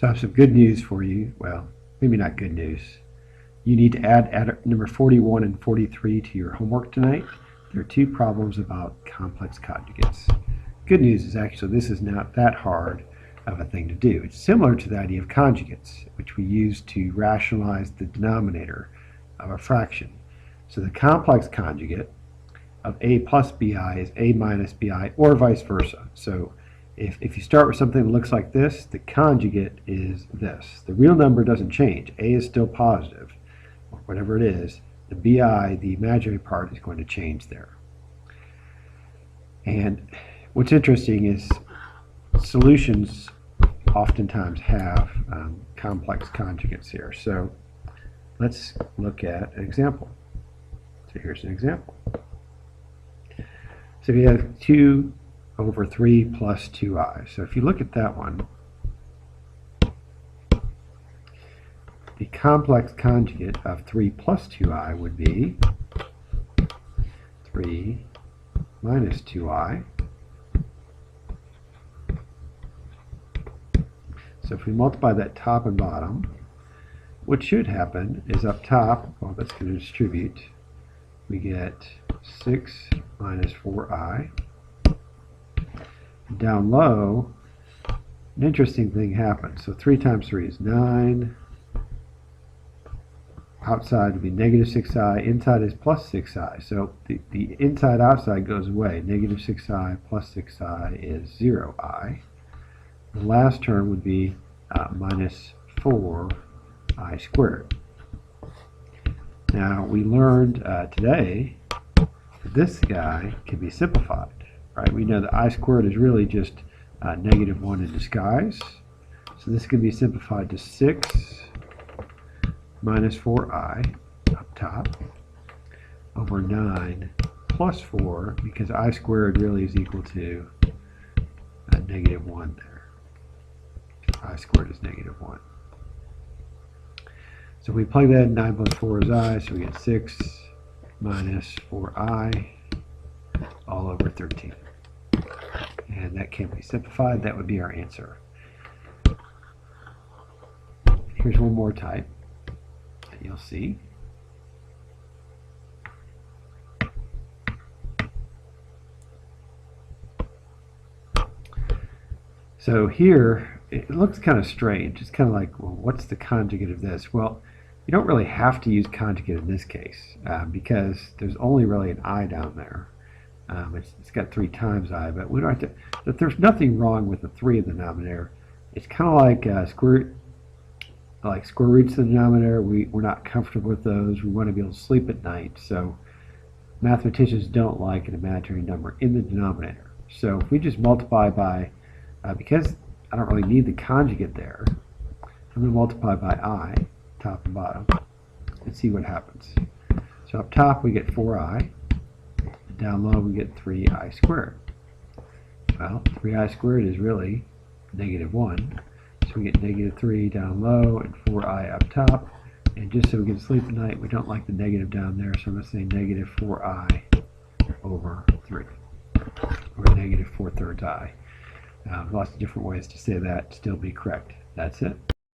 So I have some good news for you. Well, maybe not good news. You need to add number 41 and 43 to your homework tonight. There are two problems about complex conjugates. Good news is actually this is not that hard of a thing to do. It's similar to the idea of conjugates, which we use to rationalize the denominator of a fraction. So the complex conjugate of a plus bi is a minus bi, or vice versa. So if you start with something that looks like this, the conjugate is this. The real number doesn't change. A is still positive, or whatever it is. The bi, the imaginary part, is going to change there. And what's interesting is solutions oftentimes have complex conjugates here. So let's look at an example. So here's an example. So we have 2 over 3 plus 2i. So if you look at that one, the complex conjugate of 3 plus 2i would be 3 minus 2i. So if we multiply that top and bottom, what should happen is up top, well, that's going to distribute, we get 6 minus 4i. Down low, an interesting thing happens. So 3 times 3 is 9. Outside would be negative 6i. Inside is plus 6i. So the inside outside goes away. Negative 6i plus 6i is 0i. The last term would be minus 4i squared. Now we learned today that this guy can be simplified. Right? We know that I squared is really just negative 1 in disguise. So this can be simplified to 6 minus 4i up top over 9 plus 4, because I squared really is equal to negative 1 there. I squared is negative 1. So we plug that in, 9 plus 4 is I, so we get 6 minus 4i all over 13. And that can be simplified. That would be our answer. Here's one more type that you'll see. So here, it looks kind of strange. It's kind of like, well, what's the conjugate of this? Well, you don't really have to use conjugate in this case because there's only really an I down there. It's got 3 times I, but we don't have to. But there's nothing wrong with the 3 in the denominator. It's kind of like square roots in the denominator. We're not comfortable with those. We want to be able to sleep at night. So mathematicians don't like an imaginary number in the denominator. So if we just multiply by, because I don't really need the conjugate there, I'm going to multiply by I, top and bottom, and see what happens. So up top we get 4i. Down low we get 3i squared. Well, 3i squared is really negative 1. So we get negative 3 down low and 4i up top. And just so we can sleep at night, we don't like the negative down there, so I'm going to say negative 4i over 3. Or negative 4/3 I. Lots of different ways to say that, still be correct. That's it.